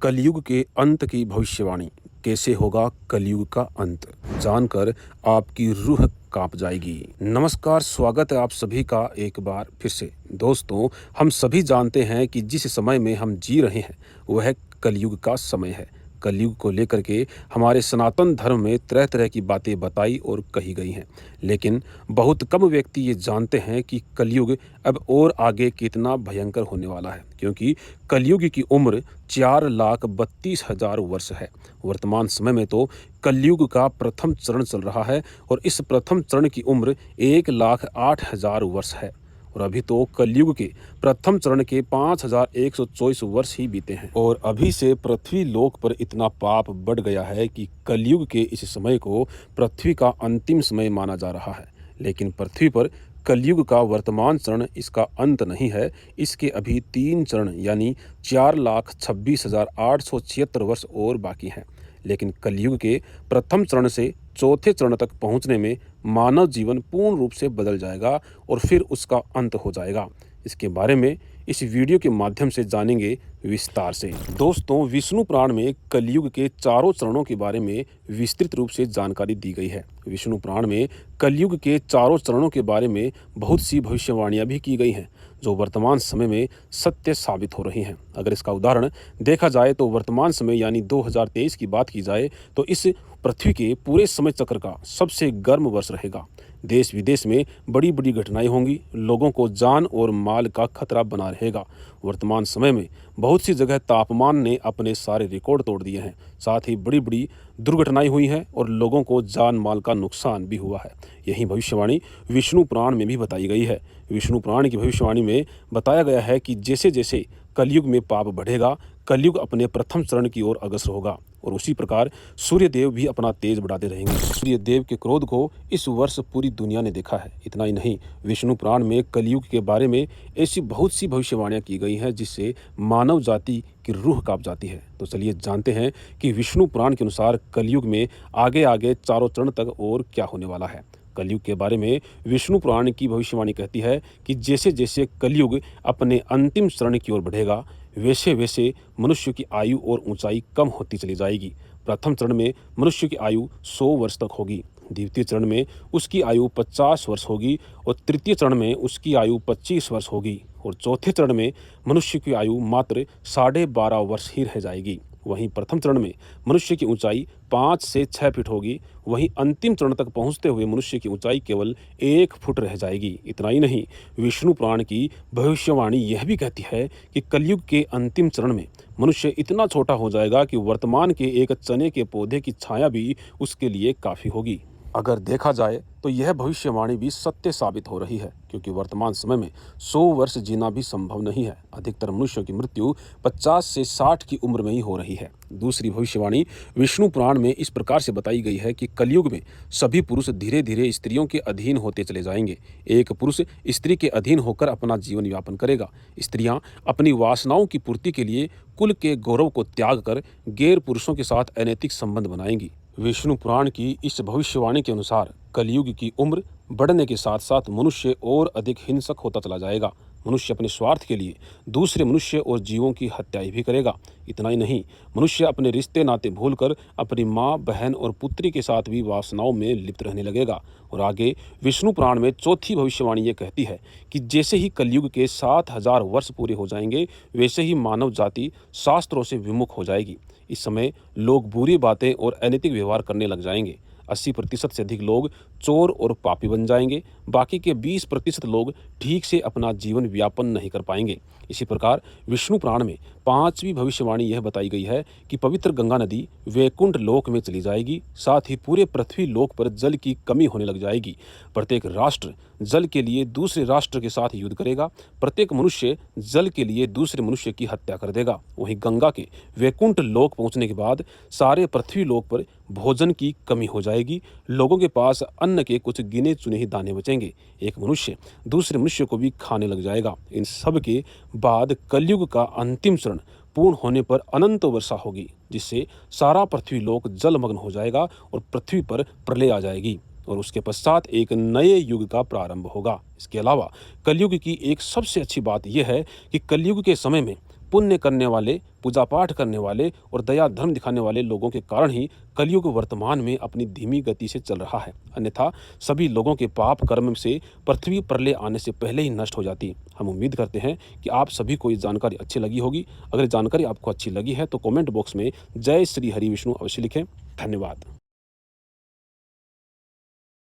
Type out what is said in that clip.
कलयुग के अंत की भविष्यवाणी। कैसे होगा कलयुग का अंत, जानकर आपकी रूह कांप जाएगी। नमस्कार, स्वागत है आप सभी का एक बार फिर से। दोस्तों, हम सभी जानते हैं कि जिस समय में हम जी रहे हैं वह कलयुग का समय है। कलयुग को लेकर के हमारे सनातन धर्म में तरह तरह की बातें बताई और कही गई हैं, लेकिन बहुत कम व्यक्ति ये जानते हैं कि कलयुग अब और आगे कितना भयंकर होने वाला है, क्योंकि कलयुग की उम्र 4,32,000 वर्ष है। वर्तमान समय में तो कलयुग का प्रथम चरण चल रहा है और इस प्रथम चरण की उम्र 1,08,000 वर्ष है। और अभी तो कलयुग के प्रथम चरण के 5,124 वर्ष ही बीते हैं और अभी से पृथ्वी लोक पर इतना पाप बढ़ गया है कि कलयुग के इस समय को पृथ्वी का अंतिम समय माना जा रहा है। लेकिन पृथ्वी पर कलयुग का वर्तमान चरण इसका अंत नहीं है। इसके अभी 3 चरण यानी 4,26,876 वर्ष और बाकी हैं। लेकिन कलयुग के प्रथम चरण से चौथे चरण तक पहुंचने में मानव जीवन पूर्ण रूप से बदल जाएगा और फिर उसका अंत हो जाएगा। इसके बारे में इस वीडियो के माध्यम से जानेंगे विस्तार से। दोस्तों, विष्णु पुराण में कलयुग के चारों चरणों के बारे में विस्तृत रूप से जानकारी दी गई है। विष्णु पुराण में कलयुग के चारों चरणों के बारे में बहुत सी भविष्यवाणियां भी की गई हैं, जो वर्तमान समय में सत्य साबित हो रही हैं। अगर इसका उदाहरण देखा जाए तो वर्तमान समय यानी 2023 की बात की जाए तो इस पृथ्वी के पूरे समय चक्र का सबसे गर्म वर्ष रहेगा। देश विदेश में बड़ी बड़ी घटनाएं होंगी, लोगों को जान और माल का खतरा बना रहेगा। वर्तमान समय में बहुत सी जगह तापमान ने अपने सारे रिकॉर्ड तोड़ दिए हैं, साथ ही बड़ी बड़ी दुर्घटनाएं हुई हैं और लोगों को जान माल का नुकसान भी हुआ है। यही भविष्यवाणी विष्णु पुराण में भी बताई गई है। विष्णु पुराण की भविष्यवाणी में बताया गया है कि जैसे जैसे कलयुग में पाप बढ़ेगा, कलयुग अपने प्रथम चरण की ओर अग्रसर होगा और उसी प्रकार सूर्यदेव भी अपना तेज बढ़ाते रहेंगे। सूर्यदेव के क्रोध को इस वर्ष पूरी दुनिया ने देखा है। इतना ही नहीं, विष्णु पुराण में कलयुग के बारे में ऐसी बहुत सी भविष्यवाणियां की गई हैं जिससे मानव जाति की रूह कांप जाती है। तो चलिए जानते हैं कि विष्णु पुराण के अनुसार कलयुग में आगे आगे चारों चरण तक और क्या होने वाला है। कलयुग के बारे में विष्णु पुराण की भविष्यवाणी कहती है कि जैसे जैसे कलयुग अपने अंतिम चरण की ओर बढ़ेगा, वैसे वैसे मनुष्य की आयु और ऊंचाई कम होती चली जाएगी। प्रथम चरण में मनुष्य की आयु 100 वर्ष तक होगी, द्वितीय चरण में उसकी आयु 50 वर्ष होगी और तृतीय चरण में उसकी आयु 25 वर्ष होगी और चौथे चरण में मनुष्य की आयु मात्र 12.5 वर्ष ही रह जाएगी। वहीं प्रथम चरण में मनुष्य की ऊंचाई 5 से 6 फीट होगी। वहीं अंतिम चरण तक पहुंचते हुए मनुष्य की ऊंचाई केवल 1 फुट रह जाएगी। इतना ही नहीं, विष्णु पुराण की भविष्यवाणी यह भी कहती है कि कलयुग के अंतिम चरण में मनुष्य इतना छोटा हो जाएगा कि वर्तमान के एक चने के पौधे की छाया भी उसके लिए काफ़ी होगी। अगर देखा जाए तो यह भविष्यवाणी भी सत्य साबित हो रही है, क्योंकि वर्तमान समय में 100 वर्ष जीना भी संभव नहीं है। अधिकतर मनुष्यों की मृत्यु 50 से 60 की उम्र में ही हो रही है। दूसरी भविष्यवाणी विष्णु पुराण में इस प्रकार से बताई गई है कि कलयुग में सभी पुरुष धीरे धीरे स्त्रियों के अधीन होते चले जाएंगे। एक पुरुष स्त्री के अधीन होकर अपना जीवन यापन करेगा। स्त्रियां अपनी वासनाओं की पूर्ति के लिए कुल के गौरव को त्याग कर गैर पुरुषों के साथ अनैतिक संबंध बनाएंगी। विष्णु पुराण की इस भविष्यवाणी के अनुसार कलयुग की उम्र बढ़ने के साथ साथ मनुष्य और अधिक हिंसक होता चला जाएगा। मनुष्य अपने स्वार्थ के लिए दूसरे मनुष्य और जीवों की हत्याएं भी करेगा। इतना ही नहीं, मनुष्य अपने रिश्ते नाते भूलकर अपनी माँ, बहन और पुत्री के साथ भी वासनाओं में लिप्त रहने लगेगा। और आगे विष्णु पुराण में चौथी भविष्यवाणी ये कहती है कि जैसे ही कलयुग के 7,000 वर्ष पूरे हो जाएंगे, वैसे ही मानव जाति शास्त्रों से विमुख हो जाएगी। इस समय लोग बुरी बातें और अनैतिक व्यवहार करने लग जाएंगे। 80% से अधिक लोग चोर और पापी बन जाएंगे। बाकी के 20% लोग ठीक से अपना जीवन व्यापन नहीं कर पाएंगे। इसी प्रकार विष्णु पुराण में 5वीं भविष्यवाणी यह बताई गई है कि पवित्र गंगा नदी वैकुंठ लोक में चली जाएगी। साथ ही पूरे पृथ्वी लोक पर जल की कमी होने लग जाएगी। प्रत्येक राष्ट्र जल के लिए दूसरे राष्ट्र के साथ युद्ध करेगा। प्रत्येक मनुष्य जल के लिए दूसरे मनुष्य की हत्या कर देगा। वहीं गंगा के वैकुंठ लोक पहुंचने के बाद सारे पृथ्वी लोक पर भोजन की कमी हो जाएगी। लोगों के पास अन्न के कुछ गिने चुने ही दाने बचेंगे। एक मनुष्य दूसरे मनुष्य को भी खाने लग जाएगा। इन सब के बाद कलयुग का अंतिम चरण पूर्ण होने पर अनंत वर्षा होगी, जिससे सारा पृथ्वी लोक जलमग्न हो जाएगा और पृथ्वी पर प्रलय आ जाएगी और उसके पश्चात एक नए युग का प्रारंभ होगा। इसके अलावा कलयुग की एक सबसे अच्छी बात यह है कि कलयुग के समय में पुण्य करने वाले, पूजा पाठ करने वाले और दया धर्म दिखाने वाले लोगों के कारण ही कलयुग वर्तमान में अपनी धीमी गति से चल रहा है। अन्यथा सभी लोगों के पाप कर्म से पृथ्वी प्रलय आने से पहले ही नष्ट हो जाती। हम उम्मीद करते हैं कि आप सभी को ये जानकारी अच्छी लगी होगी। अगर जानकारी आपको अच्छी लगी है तो कमेंट बॉक्स में जय श्री हरि विष्णु अवश्य लिखें। धन्यवाद।